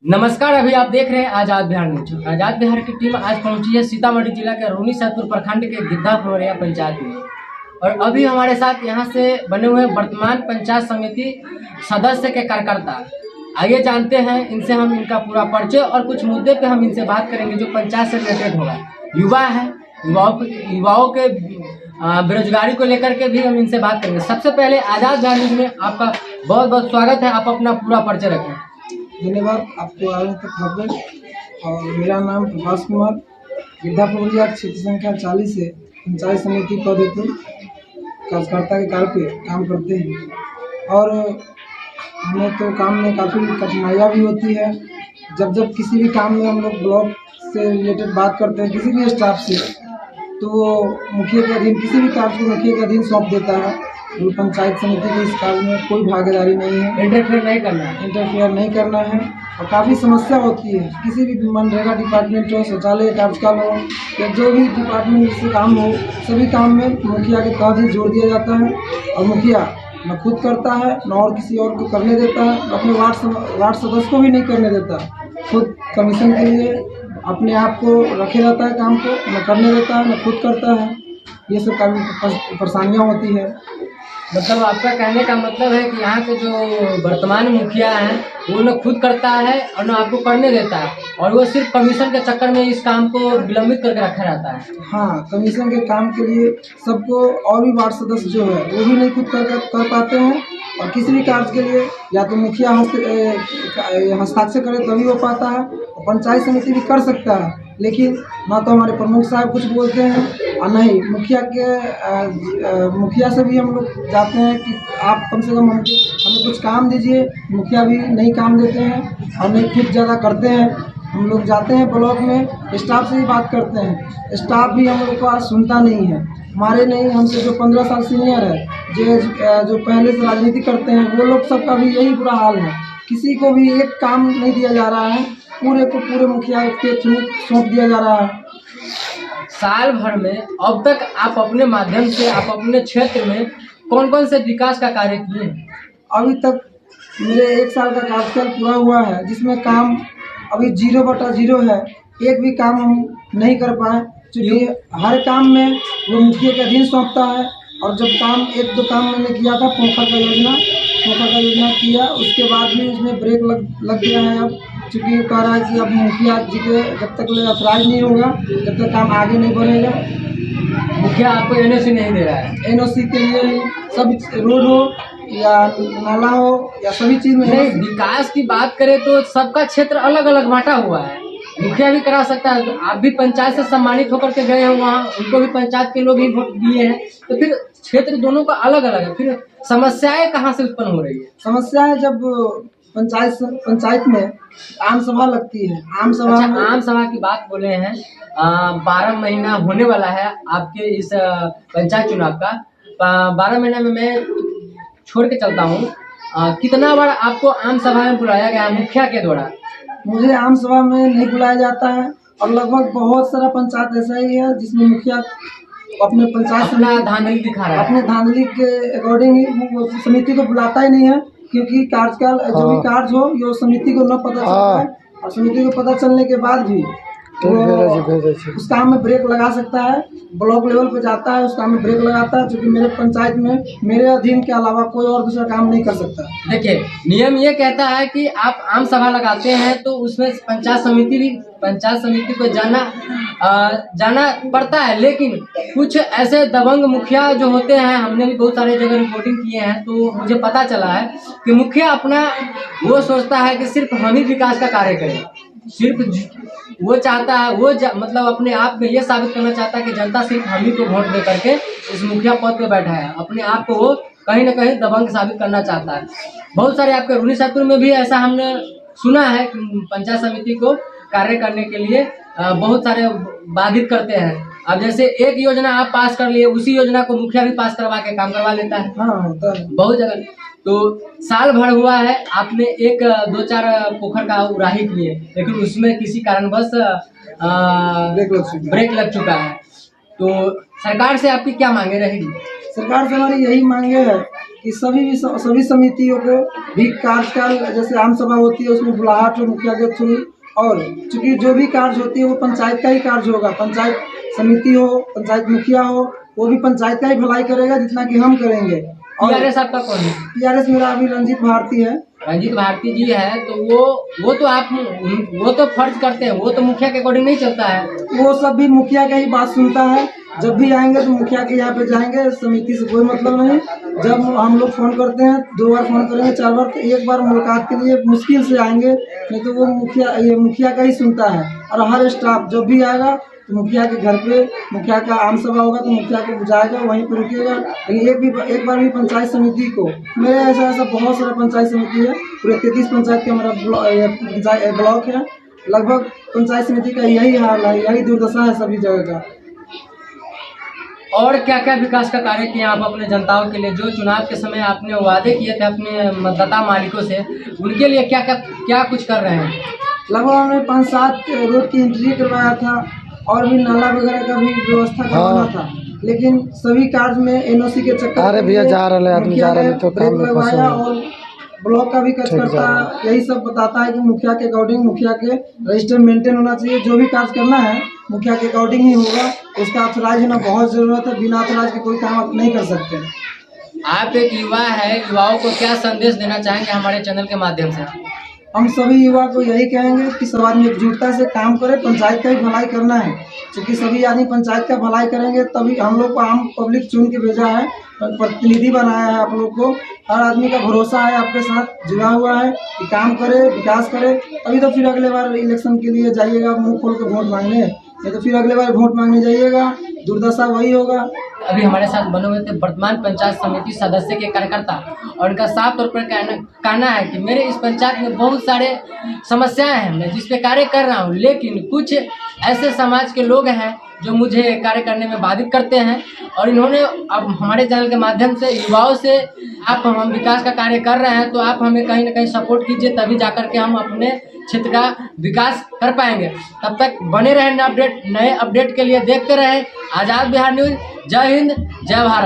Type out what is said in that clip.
नमस्कार। अभी आप देख रहे हैं आजाद बिहार न्यूज। आजाद बिहार की टीम आज पहुंची है सीतामढ़ी जिला के रूनीसैदपुर प्रखंड के गिद्धा फुलवरिया पंचायत में। और अभी हमारे साथ यहां से बने हुए वर्तमान पंचायत समिति सदस्य के कार्यकर्ता। आइए जानते हैं इनसे हम इनका पूरा परिचय और कुछ मुद्दे पे हम इनसे बात करेंगे जो पंचायत से रिलेटेड होगा। युवा है, युवाओं के बेरोजगारी को लेकर के भी हम इनसे बात करेंगे। सबसे पहले आजाद बिहार न्यूज में आपका बहुत बहुत स्वागत है। आप अपना पूरा परिचय रखें। धन्यवाद आपको आने तक खबर। और मेरा नाम प्रभास कुमार, गिद्धा फुलवरिया क्षेत्र संख्या 40 से पंचायत समिति पद हेतु कार्यकर्ता के कार्य पे काम करते हैं। और हमें तो काम में काफ़ी कठिनाइयाँ भी होती है। जब किसी भी काम में हम लोग ब्लॉक से रिलेटेड बात करते हैं किसी भी स्टाफ से, तो वो मुखिया के अधीन किसी भी कार्य को मुखिया के अधीन सौंप देता है। वो पंचायत समिति के इस कार्य में कोई भागीदारी नहीं है, इंटरफेयर नहीं करना है। और काफ़ी समस्या होती है। किसी भी मनरेगा डिपार्टमेंट हो, शौचालय कार्यकाल हो, या जो भी डिपार्टमेंट से काम हो, सभी काम में मुखिया के तहत ही जोड़ दिया जाता है। और मुखिया न खुद करता है न और किसी और को करने देता है, अपने वार्ड सदस्य को भी नहीं करने देता। खुद कमीशन के लिए अपने आप को रखे रहता है, काम को न करने देता है न खुद करता है। ये सब काफ़ी परेशानियाँ होती है। मतलब आपका कहने का मतलब है कि यहाँ के जो वर्तमान मुखिया हैं वो न खुद करता है और न आपको करने देता है, और वो सिर्फ कमीशन के चक्कर में इस काम को विलंबित करके रखा रहता है। हाँ, कमीशन के काम के लिए सबको, और भी वार्ड सदस्य जो है वो भी नहीं खुद कर पाते हैं। और किसी भी कार्य के लिए या तो मुखिया हस्ताक्षर करे तभी हो पाता है। पंचायत समिति भी कर सकता है, लेकिन ना तो हमारे प्रमुख साहब कुछ बोलते हैं और नहीं मुखिया से भी हम लोग जाते हैं कि आप कम से कम हमें कुछ काम दीजिए। मुखिया भी नहीं काम देते हैं और नहीं खुद ज़्यादा करते हैं। हम लोग जाते हैं ब्लॉक में, स्टाफ से ही बात करते हैं, स्टाफ भी हम लोग को आज सुनता नहीं है। हमारे नहीं, हमसे जो 15 साल सीनियर है, जो पहले से राजनीति करते हैं, वो लोग सबका भी यही बुरा हाल है। किसी को भी एक काम नहीं दिया जा रहा है, पूरे को पूरे मुखिया के थ्रू सौंप दिया जा रहा है। साल भर में अब तक आप अपने माध्यम से आप अपने क्षेत्र में कौन कौन से विकास का कार्य किए हैं? अभी तक मेरे 1 साल का कार्यकाल पूरा हुआ है, जिसमें काम अभी 0/0 है। एक भी काम हम नहीं कर पाए, क्योंकि हर काम में वो मुखिया के अधीन सौंपता है। और जब काम 1-2 काम मैंने किया था, पोखर का योजना किया, उसके बाद भी उसमें ब्रेक लग गया है। अब चूँकि कह रहा है कि अब मुखिया जी के जब तक अथराइज नहीं होगा तब तक काम आगे नहीं बढ़ेगा। मुखिया आपको एनओसी नहीं दे रहा है। एनओसी के लिए ही सब रोड हो या नाला हो या सभी चीज़ में नहीं, विकास की बात करें तो सबका क्षेत्र अलग अलग बांटा हुआ है। मुखिया भी करा सकता है। तो आप भी पंचायत से सम्मानित होकर के गए हैं वहाँ, उनको भी पंचायत के लोग ही वोट दिए हैं, तो फिर क्षेत्र दोनों का अलग अलग है। फिर समस्याएं कहाँ से उत्पन्न हो रही है? समस्याएं जब पंचायत में आम सभा लगती है। आम सभा की बात बोले हैं। 12 महीना होने वाला है आपके इस पंचायत चुनाव का। 12 महीना में मैं छोड़ के चलता हूँ, कितना बार आपको आम सभा में बुलाया गया मुखिया के द्वारा? मुझे आम सभा में नहीं बुलाया जाता है। और लगभग बहुत सारा पंचायत ऐसा ही है जिसमें मुखिया अपने पंचायत अपना धांधली दिखा रहा है। अपने धांधली के अकॉर्डिंग ही समिति को बुलाता ही नहीं है, क्योंकि कार्यकाल जो भी कार्य हो ये समिति को न पता चलता है। और समिति को पता चलने के बाद भी उस काम में ब्रेक लगा सकता है। ब्लॉक लेवल पे जाता है, उस काम में ब्रेक लगाता है, क्योंकि मेरे पंचायत में मेरे अधीन के अलावा कोई और दूसरा काम नहीं कर सकता। देखिए, नियम ये कहता है कि आप आम सभा लगाते हैं तो उसमें पंचायत समिति को जाना पड़ता है। लेकिन कुछ ऐसे दबंग मुखिया जो होते हैं, हमने भी बहुत सारे जगह रिपोर्टिंग किए हैं, तो मुझे पता चला है कि मुखिया अपना वो सोचता है कि सिर्फ हम ही विकास का कार्य करें। सिर्फ वो चाहता है, मतलब अपने आप में ये साबित करना चाहता है कि जनता सिर्फ हम ही को वोट दे करके इस मुखिया पद पे बैठा है। अपने आप को वो कहीं ना कहीं दबंग साबित करना चाहता है। बहुत सारे आपके रूनीसैदपुर में भी ऐसा हमने सुना है कि पंचायत समिति को कार्य करने के लिए बहुत सारे बाधित करते हैं। अब जैसे एक योजना आप पास कर लिए, उसी योजना को मुखिया भी पास करवा के काम करवा लेता है। हाँ, बहुत जगह। तो साल भर हुआ है, आपने 1-2-4 पोखर का उराही किए, लेकिन उसमें किसी कारणवश ब्रेक लग चुका है। तो सरकार से आपकी क्या मांगे रहेगी? सरकार से हमारी यही मांगे है कि सभी समितियों को भी कार्यकाल, जैसे आम सभा होती है उसमें बुलाहट हो मुखिया के थ्रू, और चूंकि जो भी कार्य होती है वो पंचायत का ही कार्य होगा, पंचायत समिति हो, पंचायत मुखिया हो, वो भी पंचायत का ही भलाई करेगा जितना कि हम करेंगे। और टीआरएस आपका कौन है? टीआरएस मेरा अभी रंजीत भारती है। रंजीत भारती जी है, तो वो तो फर्ज करते हैं, वो तो मुखिया के अकॉर्डिंग नहीं चलता है। वो सब भी मुखिया का ही बात सुनता है। जब भी आएंगे तो मुखिया के यहाँ पे जाएंगे, समिति से कोई मतलब नहीं। जब हम लोग फोन करते हैं 2 बार फोन करेंगे 4 बार, तो 1 बार मुलाकात के लिए मुश्किल से आएंगे, नहीं तो वो मुखिया का ही सुनता है। और हर स्टाफ जब भी आएगा तो मुखिया के घर पे, मुखिया का आम सभा होगा तो मुखिया को बुझाएगा, वहीं पर रुकेगा। लेकिन एक बार भी पंचायत समिति को, मेरे ऐसा बहुत सारा पंचायत समिति है, पूरे 33 पंचायत का हमारा ब्लॉक है। लगभग पंचायत समिति का यही हाल है, यही दुर्दशा है सभी जगह का। और क्या क्या विकास का कार्य किए आप अपने जनताओं के लिए? जो चुनाव के समय आपने वादे किए थे अपने मतदाता मालिकों से, उनके लिए क्या कुछ कर रहे हैं? लगभग हमने 5-7 रोड की एंट्री करवाया था, और भी नाला वगैरह का भी व्यवस्था करवाना था, लेकिन सभी कार्य में एनओसी के चक्कर में ब्रेक लगवाया। और ब्लॉक का भी कार्यकर्ता यही सब बताता है कि मुखिया के अकॉर्डिंग, मुखिया के रजिस्टर मेंटेन होना चाहिए, जो भी कार्य करना है मुखिया के अकॉर्डिंग ही होगा। उसका ऑथराइज होना बहुत जरूरत है, बिना ऑथराइज के कोई काम आप नहीं कर सकते। आप एक युवा है, युवाओं को क्या संदेश देना चाहेंगे हमारे चैनल के माध्यम से? हम सभी युवा को यही कहेंगे कि सब आदमी एकजुटता से काम करें, पंचायत का ही भलाई करना है, क्योंकि सभी आदमी पंचायत का भलाई करेंगे तभी। हम लोग को आम पब्लिक चुन के भेजा है, प्रतिनिधि बनाया है आप लोग को। हर आदमी का भरोसा है, आपके साथ जुड़ा हुआ है कि काम करे, विकास करे, तभी तो फिर अगले बार इलेक्शन के लिए जाइएगा मुंह खोल के वोट मांगने, नहीं तो फिर अगले बार वोट मांगने जाइएगा, दुर्दशा वही होगा। अभी हमारे साथ बने हुए थे वर्तमान पंचायत समिति सदस्य के कार्यकर्ता, और उनका साफ तौर पर कहना है कि मेरे इस पंचायत में बहुत सारे समस्याएं हैं, मैं जिस पे कार्य कर रहा हूं, लेकिन कुछ ऐसे समाज के लोग हैं जो मुझे कार्य करने में बाधित करते हैं। और इन्होंने अब हमारे चैनल के माध्यम से युवाओं से, हम विकास का कार्य कर रहे हैं तो आप हमें कहीं ना कहीं सपोर्ट कीजिए, तभी जाकर के हम अपने क्षेत्र का विकास कर पाएंगे। तब तक बने रहें नए अपडेट के लिए देखते रहें आज़ाद बिहार न्यूज़। जय हिंद, जय भारत।